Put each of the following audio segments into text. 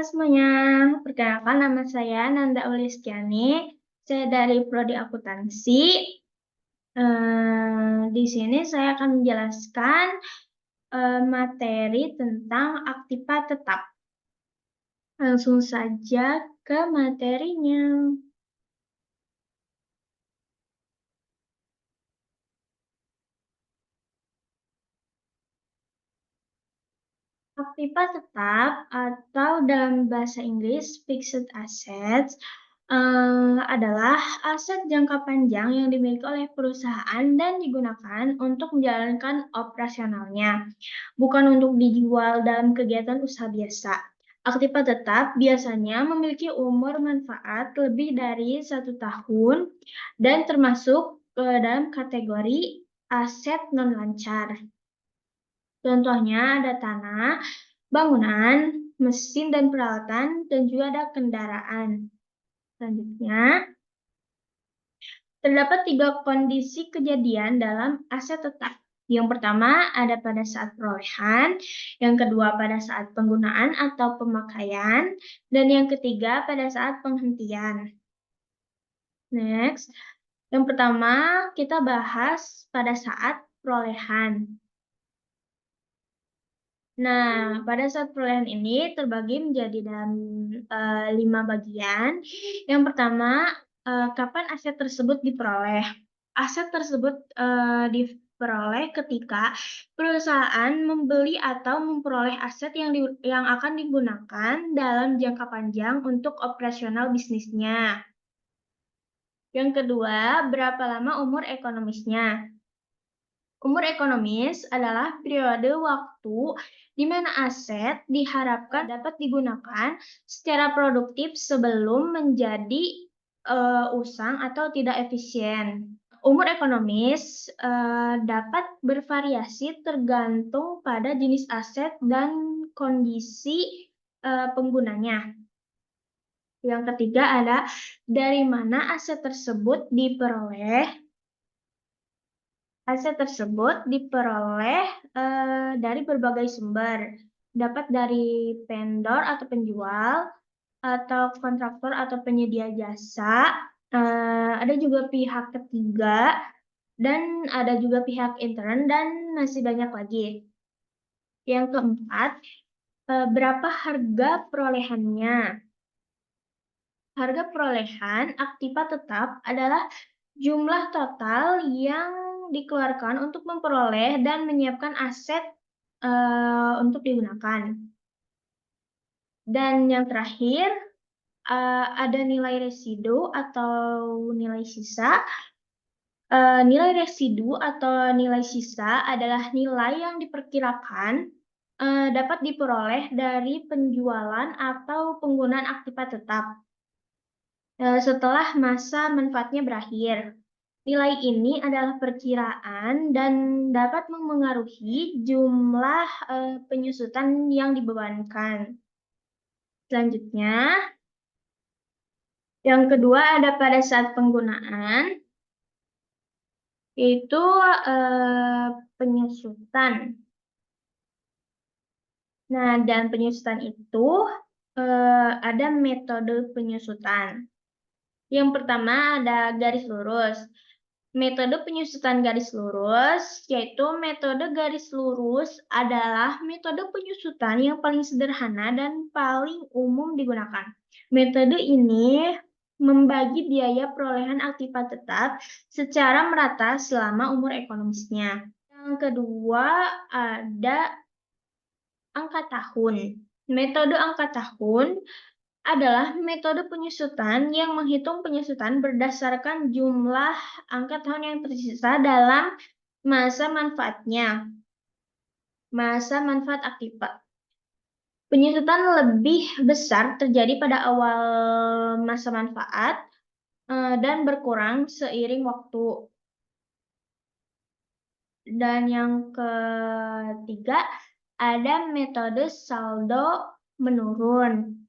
semuanya, perkenalkan nama saya Nanda Aulistiani. Saya dari Prodi Akuntansi. Di sini saya akan menjelaskan materi tentang aktiva tetap. Langsung saja ke materinya. Aktiva tetap atau dalam bahasa Inggris fixed assets adalah aset jangka panjang yang dimiliki oleh perusahaan dan digunakan untuk menjalankan operasionalnya, bukan untuk dijual dalam kegiatan usaha biasa. Aktiva tetap biasanya memiliki umur manfaat lebih dari 1 tahun dan termasuk dalam kategori aset non-lancar. Contohnya ada tanah, bangunan, mesin dan peralatan, dan juga ada kendaraan. Selanjutnya, terdapat 3 kondisi kejadian dalam aset tetap. Yang pertama ada pada saat perolehan, yang kedua pada saat penggunaan atau pemakaian, dan yang ketiga pada saat penghentian. Next, yang pertama kita bahas pada saat perolehan. Nah, pada saat perolehan ini terbagi menjadi dalam 5 bagian. Yang pertama, kapan aset tersebut diperoleh? Aset tersebut diperoleh ketika perusahaan membeli atau memperoleh aset yang akan digunakan dalam jangka panjang untuk operasional bisnisnya. Yang kedua, berapa lama umur ekonomisnya? Umur ekonomis adalah periode waktu di mana aset diharapkan dapat digunakan secara produktif sebelum menjadi usang atau tidak efisien. Umur ekonomis dapat bervariasi tergantung pada jenis aset dan kondisi penggunanya. Yang ketiga ada dari mana aset tersebut diperoleh. Aset tersebut diperoleh dari berbagai sumber, dapat dari vendor atau penjual, atau kontraktor atau penyedia jasa, ada juga pihak ketiga, dan ada juga pihak intern, dan masih banyak lagi. Yang keempat, berapa harga perolehannya? Harga perolehan aktiva tetap adalah jumlah total yang dikeluarkan untuk memperoleh dan menyiapkan aset untuk digunakan. Dan yang terakhir, ada nilai residu atau nilai sisa. Nilai residu atau nilai sisa adalah nilai yang diperkirakan dapat diperoleh dari penjualan atau penggunaan aktiva tetap setelah masa manfaatnya berakhir. Nilai ini adalah perkiraan dan dapat memengaruhi jumlah penyusutan yang dibebankan. Selanjutnya, yang kedua ada pada saat penggunaan, yaitu penyusutan. Nah, dan penyusutan itu ada metode penyusutan. Yang pertama ada garis lurus. Metode penyusutan garis lurus, yaitu metode garis lurus adalah metode penyusutan yang paling sederhana dan paling umum digunakan. Metode ini membagi biaya perolehan aktiva tetap secara merata selama umur ekonomisnya. Yang kedua ada angka tahun. Metode angka tahun adalah metode penyusutan yang menghitung penyusutan berdasarkan jumlah angka tahun yang tersisa dalam masa manfaatnya. Masa manfaat aktiva. Penyusutan lebih besar terjadi pada awal masa manfaat dan berkurang seiring waktu. Dan yang ketiga, ada metode saldo menurun.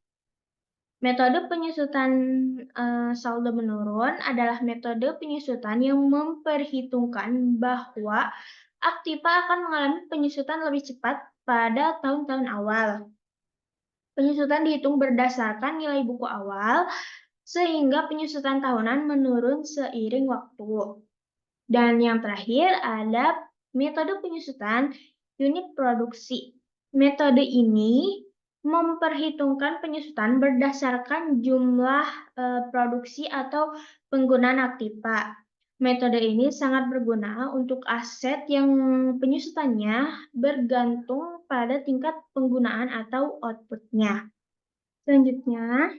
Metode penyusutan saldo menurun adalah metode penyusutan yang memperhitungkan bahwa aktiva akan mengalami penyusutan lebih cepat pada tahun-tahun awal. Penyusutan dihitung berdasarkan nilai buku awal, sehingga penyusutan tahunan menurun seiring waktu. Dan yang terakhir ada metode penyusutan unit produksi. Metode ini memperhitungkan penyusutan berdasarkan jumlah produksi atau penggunaan aktiva. Metode ini sangat berguna untuk aset yang penyusutannya bergantung pada tingkat penggunaan atau outputnya. Selanjutnya,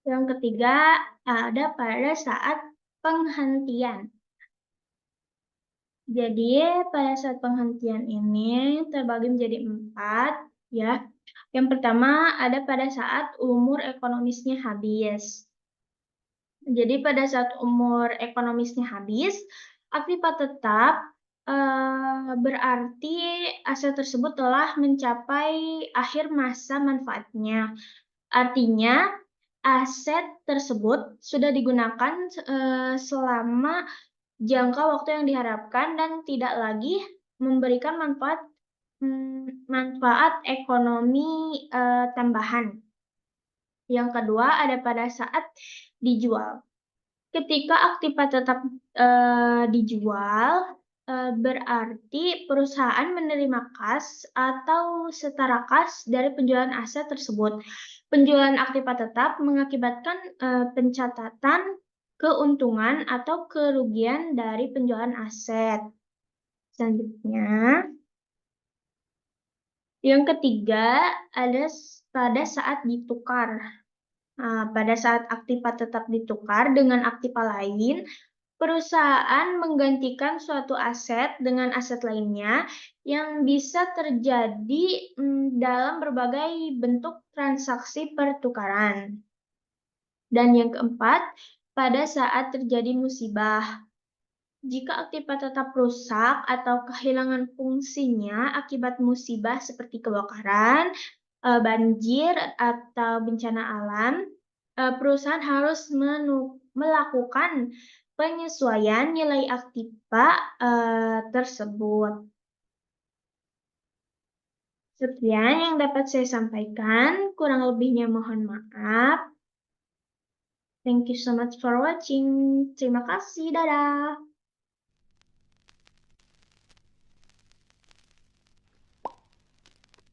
yang ketiga ada pada saat penghentian. Jadi, pada saat penghentian ini terbagi menjadi 4, ya. Yang pertama ada pada saat umur ekonomisnya habis. Jadi pada saat umur ekonomisnya habis, aktiva tetap, berarti aset tersebut telah mencapai akhir masa manfaatnya. Artinya, aset tersebut sudah digunakan, selama jangka waktu yang diharapkan dan tidak lagi memberikan manfaat ekonomi, tambahan. Yang kedua ada pada saat dijual. Ketika aktiva tetap, dijual, berarti perusahaan menerima kas atau setara kas dari penjualan aset tersebut. Penjualan aktiva tetap mengakibatkan, pencatatan keuntungan atau kerugian dari penjualan aset. Selanjutnya, yang ketiga ada pada saat ditukar. Nah, pada saat aktiva tetap ditukar dengan aktiva lain, perusahaan menggantikan suatu aset dengan aset lainnya yang bisa terjadi dalam berbagai bentuk transaksi pertukaran. Dan yang keempat, pada saat terjadi musibah. Jika aktiva tetap rusak atau kehilangan fungsinya akibat musibah seperti kebakaran, banjir, atau bencana alam, perusahaan harus melakukan penyesuaian nilai aktiva tersebut. Sekian yang dapat saya sampaikan, kurang lebihnya mohon maaf. Thank you so much for watching. Terima kasih, dadah.